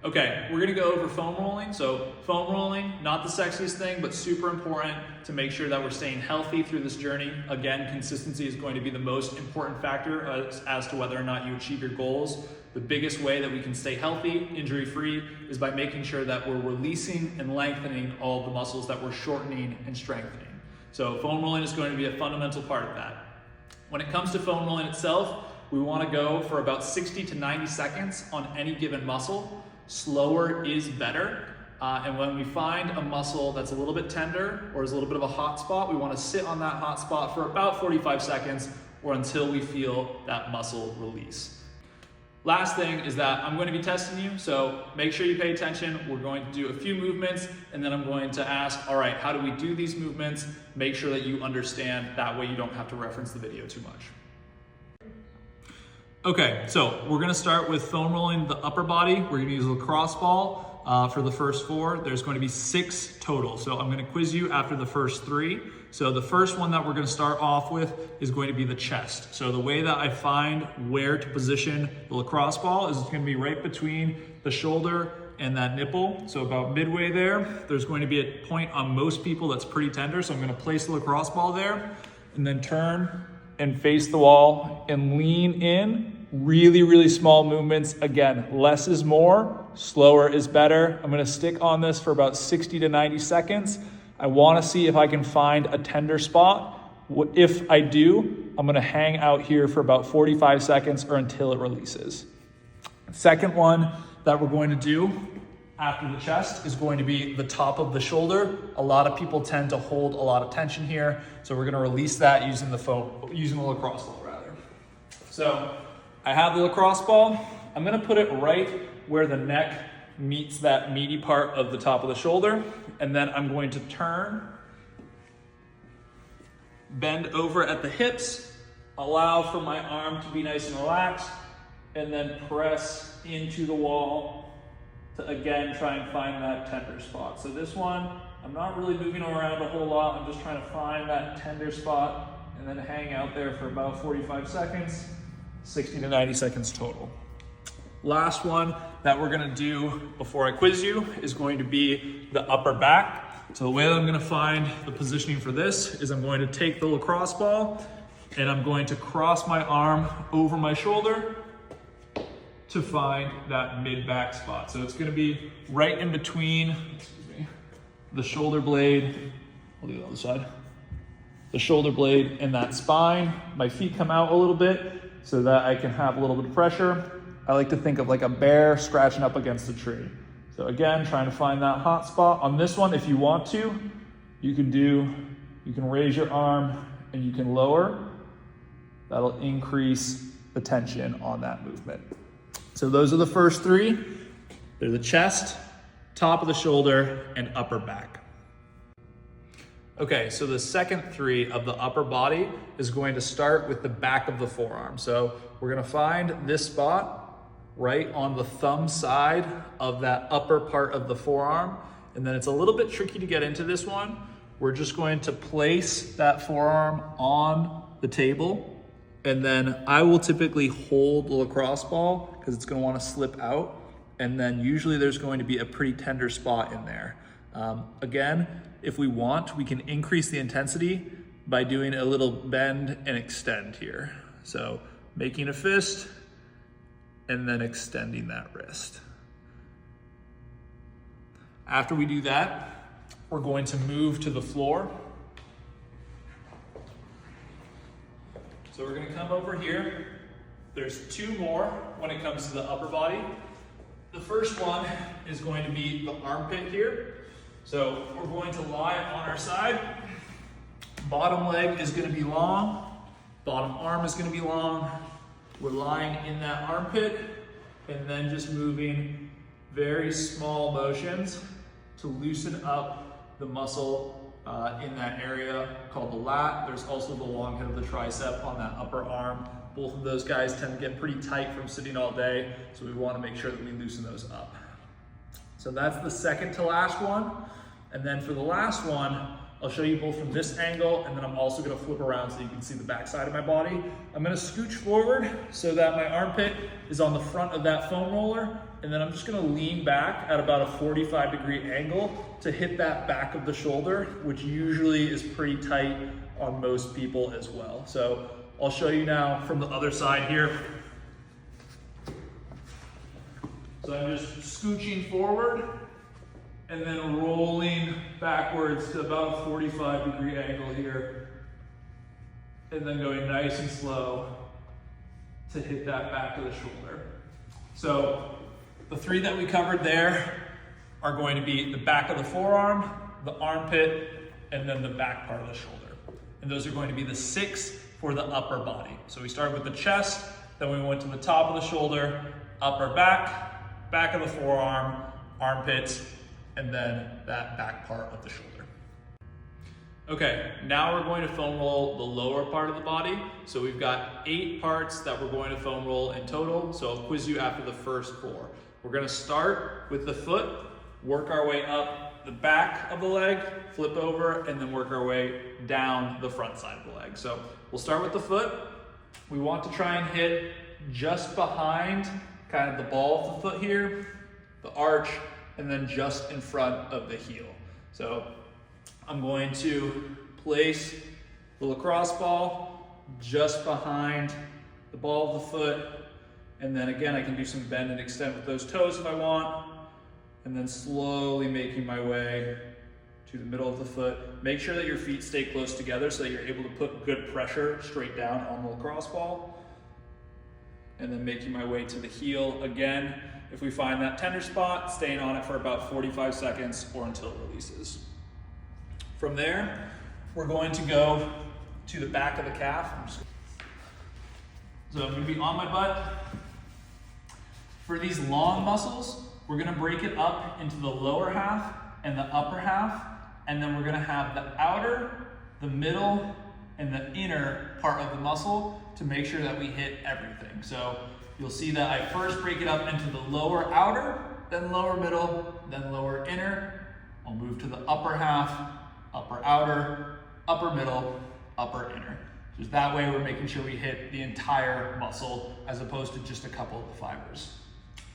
Okay, we're gonna go over foam rolling. So foam rolling, not the sexiest thing, but super important to make sure that we're staying healthy through this journey. Again, consistency is going to be the most important factor as to whether or not you achieve your goals. The biggest way that we can stay healthy, injury-free, is by making sure that we're releasing and lengthening all of the muscles that we're shortening and strengthening. So foam rolling is going to be a fundamental part of that. When it comes to foam rolling itself, we want to go for about 60 to 90 seconds on any given muscle. Slower is better. And when we find a muscle that's a little bit tender or is a little bit of a hot spot, we want to sit on that hot spot for about 45 seconds or until we feel that muscle release. Last thing is that I'm going to be testing you, so make sure you pay attention. We're going to do a few movements and then I'm going to ask, all right, how do we do these movements? Make sure that you understand, that way you don't have to reference the video too much. Okay, so we're gonna start with foam rolling the upper body. We're gonna use a lacrosse ball for the first 4. There's going to be 6 total. So I'm gonna quiz you after the first 3. So the first one that we're gonna start off with is going to be the chest. So the way that I find where to position the lacrosse ball is it's gonna be right between the shoulder and that nipple. So about midway there, there's going to be a point on most people that's pretty tender. So I'm gonna place the lacrosse ball there and then turn and face the wall and lean in. Really small movements. Again, less is more, slower is better. I'm gonna stick on this for about 60 to 90 seconds. I wanna see if I can find a tender spot. If I do, I'm gonna hang out here for about 45 seconds or until it releases. Second one that we're going to do after the chest is going to be the top of the shoulder. A lot of people tend to hold a lot of tension here, so we're gonna release that using the lacrosse ball rather. So I have the lacrosse ball. I'm gonna put it right where the neck meets that meaty part of the top of the shoulder, and then I'm going to turn, bend over at the hips, allow for my arm to be nice and relaxed, and then press into the wall to again try and find that tender spot. So this one, I'm not really moving around a whole lot. I'm just trying to find that tender spot and then hang out there for about 45 seconds, 60 to 90 seconds total. Last one that we're gonna do before I quiz you is going to be the upper back. So the way that I'm gonna find the positioning for this is I'm going to take the lacrosse ball and I'm going to cross my arm over my shoulder to find that mid-back spot. So it's gonna be right in between, the shoulder blade, I'll do the other side, the shoulder blade and that spine. My feet come out a little bit so that I can have a little bit of pressure. I like to think of like a bear scratching up against a tree. So again, trying to find that hot spot. On this one, if you want to, you can raise your arm and you can lower. That'll increase the tension on that movement. So those are the first 3. They're the chest, top of the shoulder, and upper back. Okay, so the second 3 of the upper body is going to start with the back of the forearm. So we're gonna find this spot right on the thumb side of that upper part of the forearm. And then it's a little bit tricky to get into this one. We're just going to place that forearm on the table. And then I will typically hold the lacrosse ball because it's gonna wanna slip out. And then usually there's going to be a pretty tender spot in there. Again, if we want, we can increase the intensity by doing a little bend and extend here. So making a fist and then extending that wrist. After we do that, we're going to move to the floor. So we're gonna come over here. There's 2 more when it comes to the upper body. The first one is going to be the armpit here. So we're going to lie on our side. Bottom leg is gonna be long. Bottom arm is gonna be long. We're lying in that armpit and then just moving very small motions to loosen up the muscle in that area called the lat. There's also the long head of the tricep on that upper arm. Both of those guys tend to get pretty tight from sitting all day, so we want to make sure that we loosen those up. So that's the second to last one. And then for the last one, I'll show you both from this angle, and then I'm also gonna flip around so you can see the back side of my body. I'm gonna scooch forward so that my armpit is on the front of that foam roller, and then I'm just gonna lean back at about a 45-degree angle to hit that back of the shoulder, which usually is pretty tight on most people as well. So I'll show you now from the other side here. So I'm just scooching forward and then rolling backwards to about a 45-degree angle here, and then going nice and slow to hit that back of the shoulder. So the three that we covered there are going to be the back of the forearm, the armpit, and then the back part of the shoulder. And those are going to be the 6 for the upper body. So we started with the chest, then we went to the top of the shoulder, upper back, back of the forearm, armpits, and then that back part of the shoulder. Okay, now we're going to foam roll the lower part of the body. So we've got 8 parts that we're going to foam roll in total. So I'll quiz you after the first 4. We're gonna start with the foot, work our way up the back of the leg, flip over, and then work our way down the front side of the leg. So we'll start with the foot. We want to try and hit just behind kind of the ball of the foot here, the arch, and then just in front of the heel. So I'm going to place the lacrosse ball just behind the ball of the foot, and then again I can do some bend and extend with those toes if I want, and then slowly making my way to the middle of the foot. Make sure that your feet stay close together so that you're able to put good pressure straight down on the lacrosse ball. And then making my way to the heel again. If we find that tender spot, staying on it for about 45 seconds or until it releases. From there, we're going to go to the back of the calf. So I'm gonna be on my butt. For these long muscles, we're gonna break it up into the lower half and the upper half, and then we're gonna have the outer, the middle, and the inner part of the muscle to make sure that we hit everything. So you'll see that I first break it up into the lower outer, then lower middle, then lower inner. I'll move to the upper half, upper outer, upper middle, upper inner. Just that way we're making sure we hit the entire muscle as opposed to just a couple of the fibers.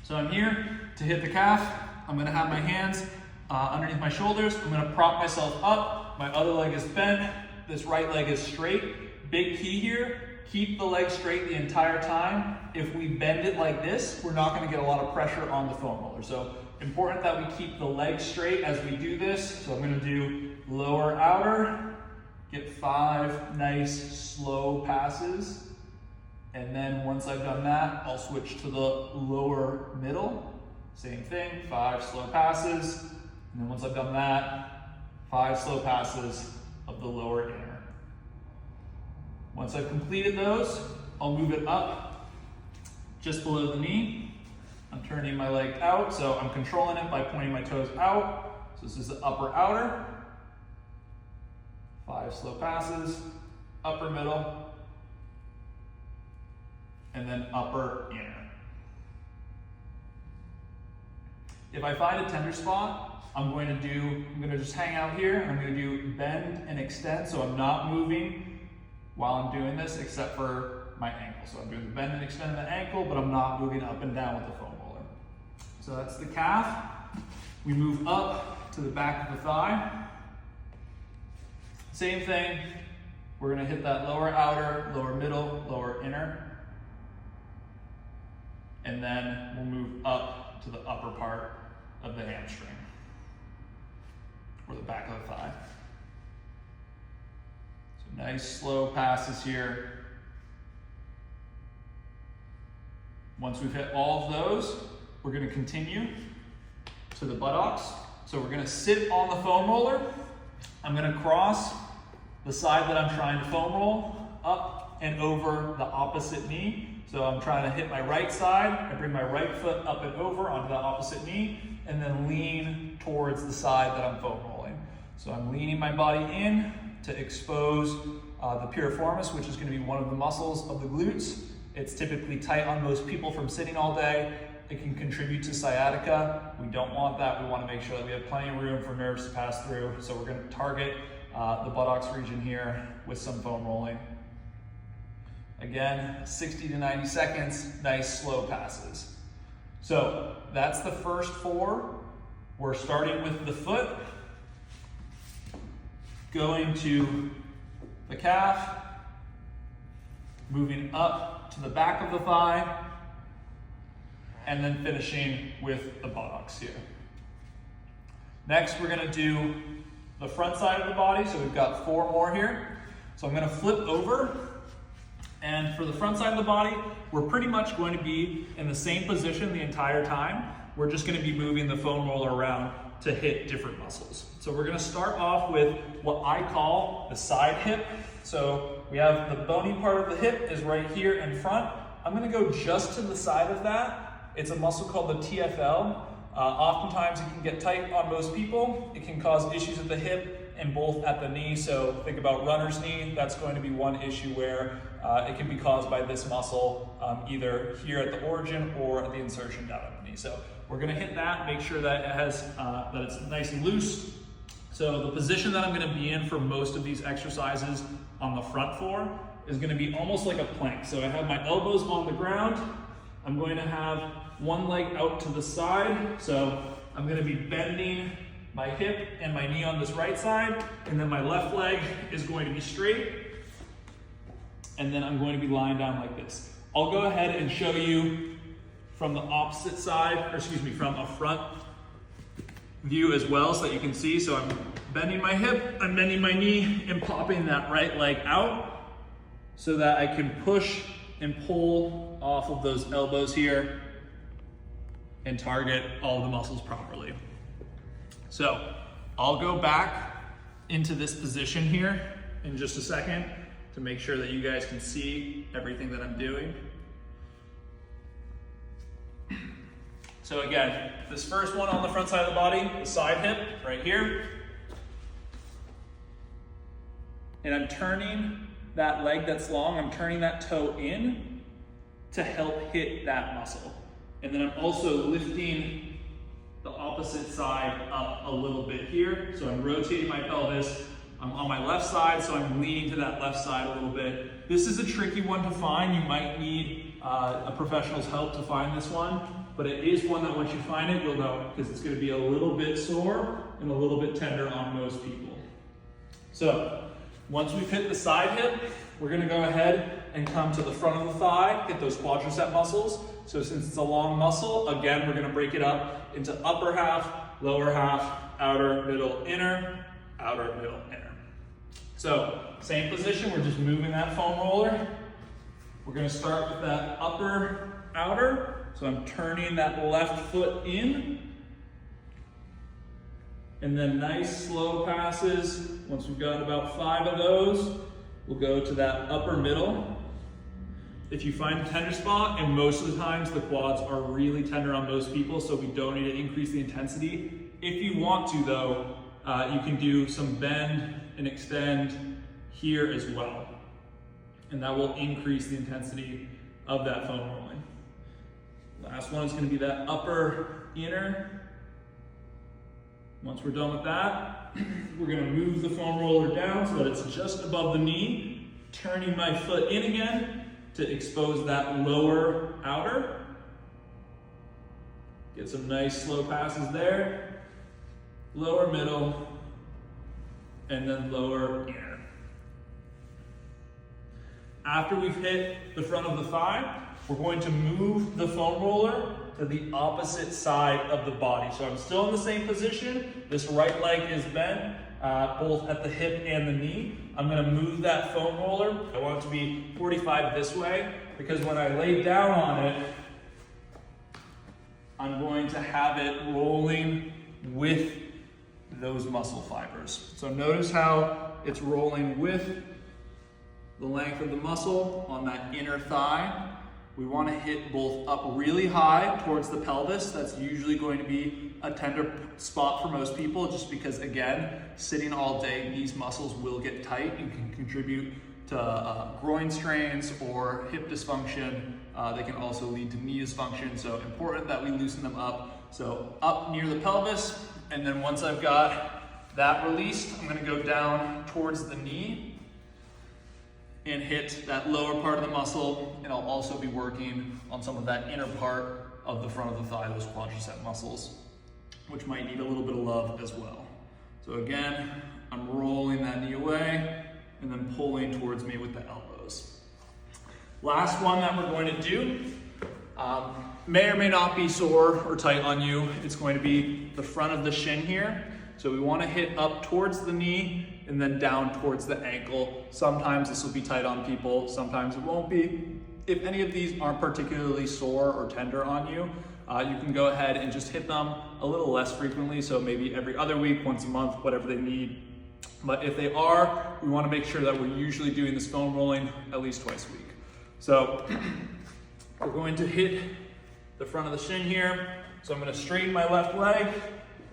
So I'm here to hit the calf. I'm gonna have my hands underneath my shoulders. I'm gonna prop myself up. My other leg is bent. This right leg is straight. Big key here, keep the leg straight the entire time. If we bend it like this, we're not gonna get a lot of pressure on the foam roller. So important that we keep the leg straight as we do this. So I'm gonna do lower outer, get 5 nice slow passes. And then once I've done that, I'll switch to the lower middle. Same thing, 5 slow passes. And then once I've done that, 5 slow passes of the lower inner. Once I've completed those, I'll move it up just below the knee. I'm turning my leg out, so I'm controlling it by pointing my toes out. So this is the upper outer. 5 slow passes, upper middle, and then upper inner. If I find a tender spot, I'm going to just hang out here. I'm going to do bend and extend, so I'm not moving while I'm doing this except for my ankle. So I'm doing the bend and extend of the ankle, but I'm not moving up and down with the foam roller. So that's the calf. We move up to the back of the thigh. Same thing. We're going to hit that lower outer, lower middle, lower inner. And then we'll move up to the upper part of the hamstring, or the back of the thigh. So nice slow passes here. Once we've hit all of those, we're going to continue to the buttocks. So we're going to sit on the foam roller. I'm going to cross the side that I'm trying to foam roll up and over the opposite knee. So I'm trying to hit my right side. I bring my right foot up and over onto the opposite knee, and then lean towards the side that I'm foam rolling. So I'm leaning my body in to expose the piriformis, which is going to be one of the muscles of the glutes. It's typically tight on most people from sitting all day. It can contribute to sciatica. We don't want that. We want to make sure that we have plenty of room for nerves to pass through. So we're going to target the buttocks region here with some foam rolling. Again, 60 to 90 seconds, nice slow passes. So that's the first 4. We're starting with the foot, going to the calf, moving up to the back of the thigh, and then finishing with the buttocks here. Next, we're gonna do the front side of the body. So we've got 4 more here. So I'm gonna flip over, and for the front side of the body, we're pretty much going to be in the same position the entire time. We're just gonna be moving the foam roller around to hit different muscles. So we're gonna start off with what I call the side hip. So we have the bony part of the hip is right here in front. I'm gonna go just to the side of that. It's a muscle called the TFL. Oftentimes it can get tight on most people. It can cause issues at the hip and both at the knee. So think about runner's knee. That's going to be one issue where it can be caused by this muscle, either here at the origin or at the insertion down at the knee. So we're gonna hit that, make sure that it has, that it's nice and loose. So the position that I'm gonna be in for most of these exercises on the front 4 is gonna be almost like a plank. So I have my elbows on the ground. I'm going to have one leg out to the side. So I'm gonna be bending my hip and my knee on this right side, and then my left leg is going to be straight, and then I'm going to be lying down like this. I'll go ahead and show you from the opposite side, or excuse me, from a front view as well, so that you can see. So I'm bending my hip, I'm bending my knee, and popping that right leg out so that I can push and pull off of those elbows here and target all the muscles properly. So I'll go back into this position here in just a second to make sure that you guys can see everything that I'm doing. So again, this first one on the front side of the body, the side hip right here. And I'm turning that leg that's long, I'm turning that toe in to help hit that muscle. And then I'm also lifting the opposite side up a little bit here. So I'm rotating my pelvis. I'm on my left side, so I'm leaning to that left side a little bit. This is a tricky one to find. You might need a professional's help to find this one, but it is one that once you find it, you'll know it, because it's gonna be a little bit sore and a little bit tender on most people. So once we've hit the side hip, we're gonna go ahead and come to the front of the thigh, hit those quadricep muscles. So since it's a long muscle, again, we're gonna break it up into upper half, lower half, outer, middle, inner, outer, middle, inner. So same position, we're just moving that foam roller. We're gonna start with that upper outer. So I'm turning that left foot in. And then nice slow passes. Once we've got about 5 of those, we'll go to that upper middle. If you find a tender spot, and most of the times the quads are really tender on most people, so we don't need to increase the intensity. If you want to though, you can do some bend and extend here as well. And that will increase the intensity of that foam rolling. Last one is gonna be that upper inner. Once we're done with that, we're gonna move the foam roller down so that it's just above the knee, turning my foot in again to expose that lower outer. Get some nice slow passes there. Lower middle, and then lower inner. After we've hit the front of the thigh, we're going to move the foam roller to the opposite side of the body. So I'm still in the same position. This right leg is bent, both at the hip and the knee. I'm gonna move that foam roller. I want it to be 45 this way, because when I lay down on it, I'm going to have it rolling with those muscle fibers. So notice how it's rolling with the length of the muscle on that inner thigh. We want to hit both up really high towards the pelvis. That's usually going to be a tender spot for most people, just because, again, sitting all day, these muscles will get tight and can contribute to groin strains or hip dysfunction. They can also lead to knee dysfunction, so important that we loosen them up. So up near the pelvis, and then once I've got that released, I'm gonna go down towards the knee and hit that lower part of the muscle, and I'll also be working on some of that inner part of the front of the thigh, those quadricep muscles, which might need a little bit of love as well. So again, I'm rolling that knee away and then pulling towards me with the elbows. Last one that we're going to do, may or may not be sore or tight on you. It's going to be the front of the shin here. So we want to hit up towards the knee and then down towards the ankle. Sometimes this will be tight on people, sometimes it won't be. If any of these aren't particularly sore or tender on you, you can go ahead and just hit them a little less frequently, so maybe every other week, once a month, whatever they need. But if they are, we want to make sure that we're usually doing this foam rolling at least twice a week. So we're going to hit the front of the shin here. So I'm going to straighten my left leg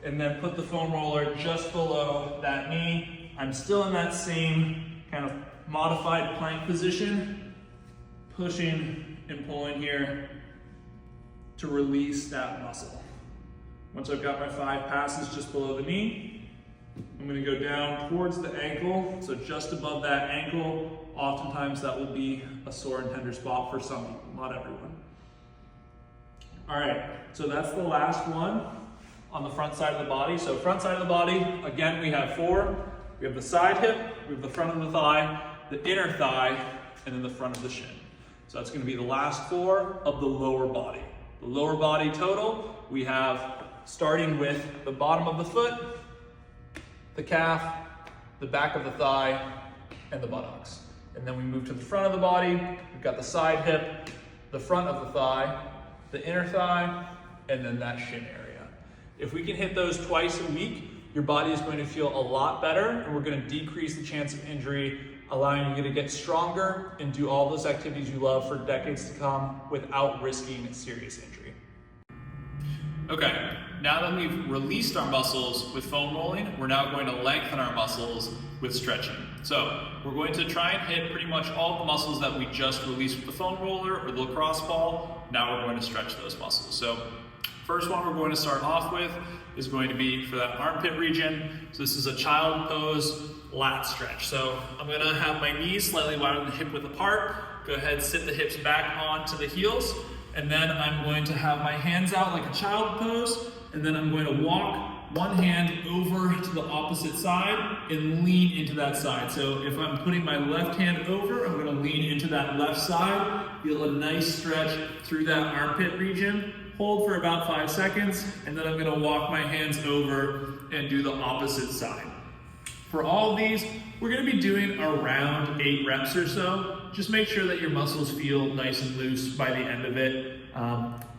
and then put the foam roller just below that knee. I'm still in that same kind of modified plank position, pushing and pulling here to release that muscle. Once I've got my 5 passes just below the knee, I'm going to go down towards the ankle, so just above that ankle. Oftentimes that will be a sore and tender spot for some people, not everyone. All right, so that's the last one on the front side of the body. So front side of the body, again, we have 4. We have the side hip, we have the front of the thigh, the inner thigh, and then the front of the shin. So that's going to be the last 4 of the lower body. The lower body total, we have starting with the bottom of the foot, the calf, the back of the thigh, and the buttocks. And then we move to the front of the body. We've got the side hip, the front of the thigh, the inner thigh, and then that shin area. If we can hit those twice a week, your body is going to feel a lot better, and we're going to decrease the chance of injury, allowing you to get stronger and do all those activities you love for decades to come without risking serious injury. Okay, now that we've released our muscles with foam rolling, we're now going to lengthen our muscles with stretching. So we're going to try and hit pretty much all the muscles that we just released with the foam roller or the lacrosse ball. Now we're going to stretch those muscles. So first one we're going to start off with is going to be for that armpit region. So this is a child pose lat stretch. So I'm going to have my knees slightly wider than hip width apart. Go ahead, sit the hips back onto the heels. And then I'm going to have my hands out like a child pose. And then I'm going to walk one hand over to the opposite side and lean into that side. So if I'm putting my left hand over, I'm going to lean into that left side. Feel a nice stretch through that armpit region. Hold for about 5 seconds. And then I'm going to walk my hands over and do the opposite side. For all of these, we're going to be doing around 8 reps or so. Just make sure that your muscles feel nice and loose by the end of it.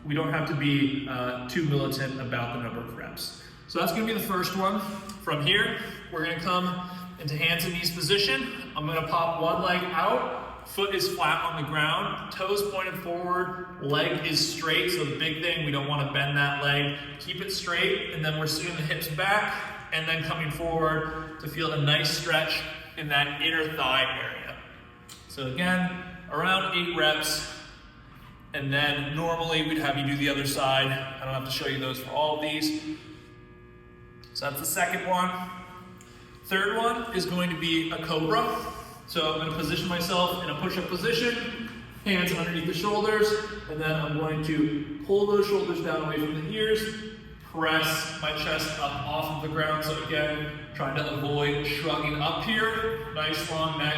We don't have to be too militant about the number of reps. So that's going to be the first one. From here, we're going to come into hands and knees position. I'm going to pop one leg out. Foot is flat on the ground. Toes pointed forward. Leg is straight. So the big thing, we don't want to bend that leg. Keep it straight. And then we're sitting the hips back and then coming forward to feel a nice stretch in that inner thigh area. So again, around 8 reps. And then normally we'd have you do the other side. I don't have to show you those for all of these. So that's the second one. Third one is going to be a cobra. So I'm going to position myself in a push-up position, hands underneath the shoulders, and then I'm going to pull those shoulders down away from the ears, press my chest up off of the ground. So again, trying to avoid shrugging up here. Nice long neck.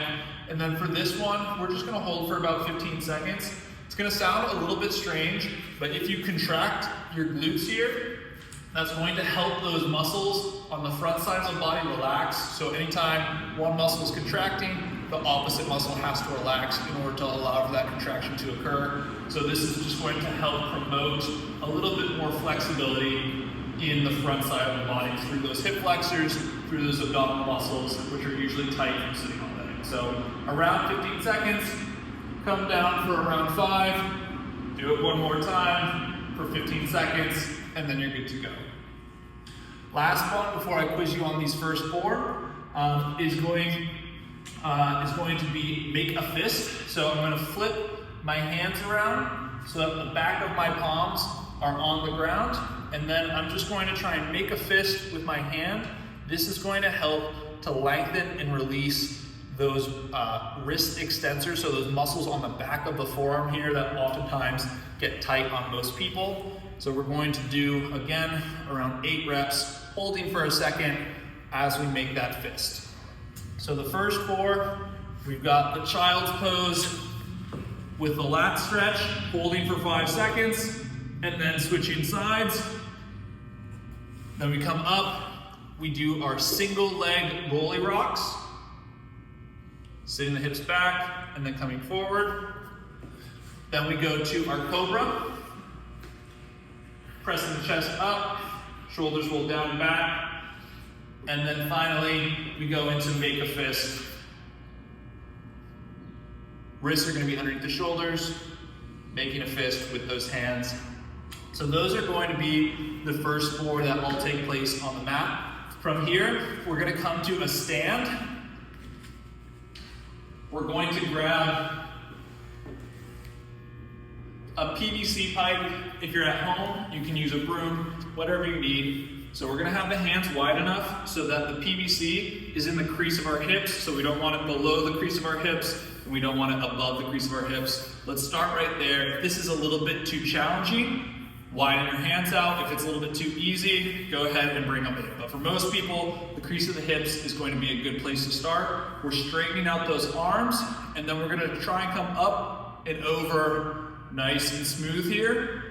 And then for this one, we're just going to hold for about 15 seconds. It's going to sound a little bit strange, but if you contract your glutes here, that's going to help those muscles on the front sides of the body relax. So anytime one muscle is contracting, the opposite muscle has to relax in order to allow for that contraction to occur. So this is just going to help promote a little bit more flexibility in the front side of the body through those hip flexors, through those abdominal muscles, which are usually tight from sitting all day. So around 15 seconds, come down for around 5, do it one more time for 15 seconds, and then you're good to go. Last one before I quiz you on these first 4 is going to be make a fist. So I'm going to flip my hands around so that the back of my palms are on the ground, and then I'm just going to try and make a fist with my hand. This is going to help to lengthen and release those wrist extensors, so those muscles on the back of the forearm here that oftentimes get tight on most people. So we're going to do, again, around 8 reps, holding for a second as we make that fist. So the first 4, we've got the child's pose with the lat stretch, holding for 5 seconds, and then switching sides. Then we come up, we do our single leg rolly rocks, sitting the hips back, and then coming forward. Then we go to our cobra, pressing the chest up, shoulders roll down and back, and then finally we go into make a fist. Wrists are going to be underneath the shoulders, making a fist with those hands. So those are going to be the first 4 that all take place on the mat. From here, we're going to come to a stand. We're going to grab a PVC pipe. If you're at home, you can use a broom, whatever you need. So we're going to have the hands wide enough so that the PVC is in the crease of our hips, so we don't want it below the crease of our hips, and we don't want it above the crease of our hips. Let's start right there. If this is a little bit too challenging, widen your hands out. If it's a little bit too easy, go ahead and bring them in. But for most people, the crease of the hips is going to be a good place to start. We're straightening out those arms, and then we're going to try and come up and over nice and smooth here.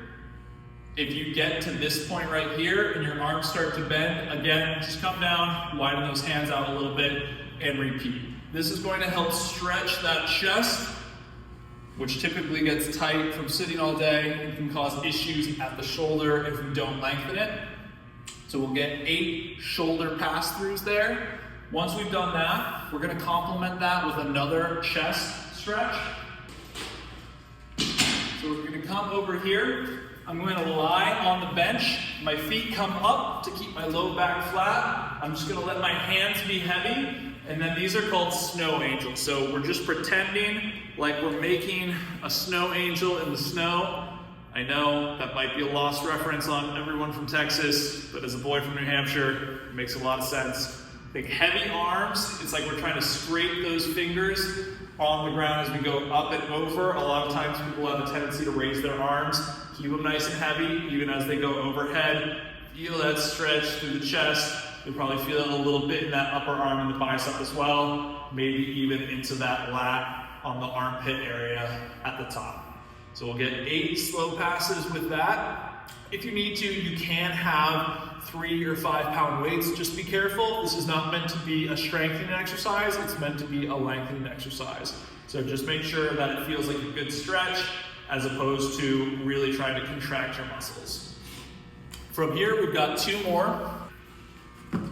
If you get to this point right here and your arms start to bend, again, just come down, widen those hands out a little bit, and repeat. This is going to help stretch that chest, which typically gets tight from sitting all day and can cause issues at the shoulder if we don't lengthen it. So we'll get 8 shoulder pass-throughs there. Once we've done that, we're going to complement that with another chest stretch. So we're going to come over here. I'm going to lie on the bench. My feet come up to keep my low back flat. I'm just going to let my hands be heavy. And then these are called snow angels. So we're just pretending like we're making a snow angel in the snow. I know that might be a lost reference on everyone from Texas, but as a boy from New Hampshire, it makes a lot of sense. Think heavy arms. It's like we're trying to scrape those fingers on the ground as we go up and over. A lot of times people have a tendency to raise their arms. Keep them nice and heavy, even as they go overhead. Feel that stretch through the chest. You'll probably feel it a little bit in that upper arm and the bicep as well. Maybe even into that lat on the armpit area at the top. So we'll get 8 slow passes with that. If you need to, you can have 3 or 5 pound weights. Just be careful. This is not meant to be a strengthening exercise. It's meant to be a lengthening exercise. So just make sure that it feels like a good stretch as opposed to really trying to contract your muscles. From here, we've got 2 more.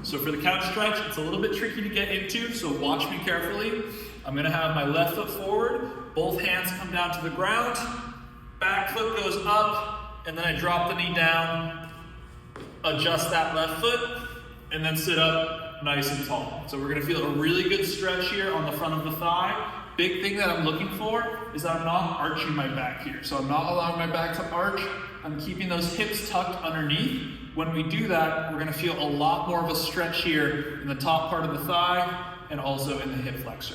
So for the couch stretch, it's a little bit tricky to get into, so watch me carefully. I'm going to have my left foot forward, both hands come down to the ground, back foot goes up, and then I drop the knee down, adjust that left foot, and then sit up nice and tall. So we're going to feel a really good stretch here on the front of the thigh. Big thing that I'm looking for is that I'm not arching my back here. So I'm not allowing my back to arch. I'm keeping those hips tucked underneath. When we do that, we're going to feel a lot more of a stretch here in the top part of the thigh and also in the hip flexor.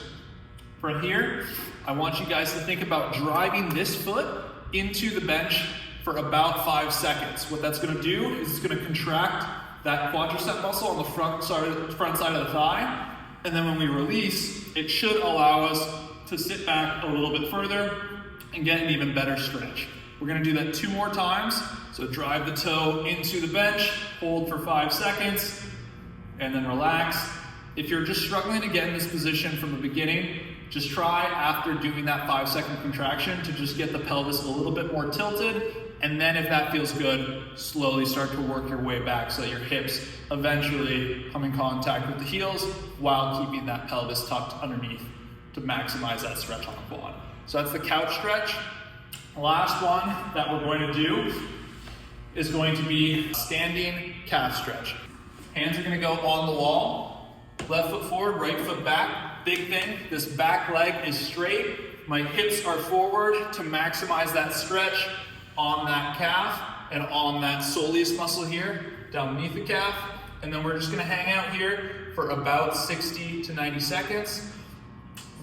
From here, I want you guys to think about driving this foot into the bench for about 5 seconds. What that's going to do is it's going to contract that quadricep muscle on the front side of the thigh. And then when we release, it should allow us to sit back a little bit further and get an even better stretch. We're going to do that 2 more times. So drive the toe into the bench, hold for 5 seconds, and then relax. If you're just struggling to get in this position from the beginning, just try after doing that 5-second contraction to just get the pelvis a little bit more tilted. And then if that feels good, slowly start to work your way back so that your hips eventually come in contact with the heels while keeping that pelvis tucked underneath to maximize that stretch on the quad. So that's the couch stretch. Last one that we're going to do is going to be standing calf stretch. Hands are going to go on the wall. Left foot forward, right foot back. Big thing, this back leg is straight. My hips are forward to maximize that stretch on that calf and on that soleus muscle here down beneath the calf. And then we're just going to hang out here for about 60 to 90 seconds.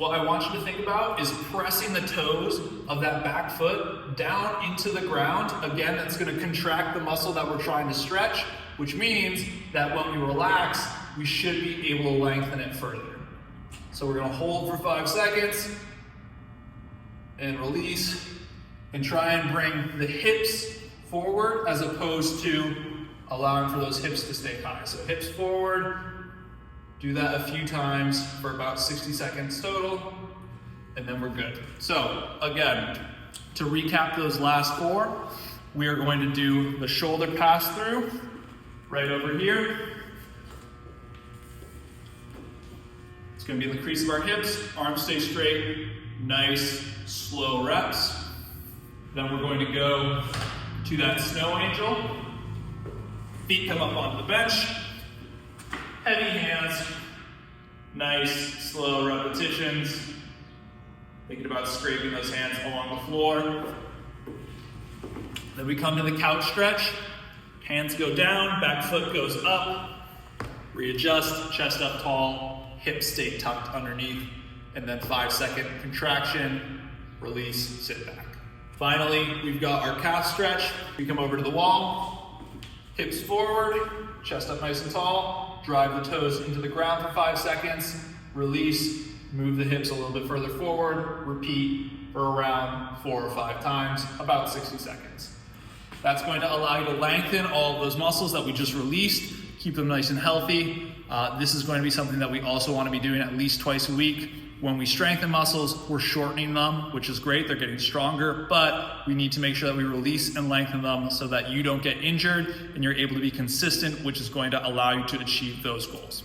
what I want you to think about is pressing the toes of that back foot down into the ground. Again, that's gonna contract the muscle that we're trying to stretch, which means that when we relax, we should be able to lengthen it further. So we're gonna hold for 5 seconds and release, and try and bring the hips forward as opposed to allowing for those hips to stay high. So hips forward, do that a few times for about 60 seconds total, and then we're good. So again, to recap those last 4, we are going to do the shoulder pass through right over here. It's gonna be in the crease of our hips, arms stay straight, nice, slow reps. Then we're going to go to that snow angel. Feet come up onto the bench. Heavy hands, nice, slow repetitions. Thinking about scraping those hands along the floor. Then we come to the couch stretch. Hands go down, back foot goes up. Readjust, chest up tall, hips stay tucked underneath. And then 5-second contraction, release, sit back. Finally, we've got our calf stretch. We come over to the wall, hips forward, chest up nice and tall, drive the toes into the ground for 5 seconds, release, move the hips a little bit further forward, repeat for around 4 or 5 times, about 60 seconds. That's going to allow you to lengthen all of those muscles that we just released, keep them nice and healthy. This is going to be something that we also want to be doing at least twice a week. When we strengthen muscles, we're shortening them, which is great, they're getting stronger, but we need to make sure that we release and lengthen them so that you don't get injured and you're able to be consistent, which is going to allow you to achieve those goals.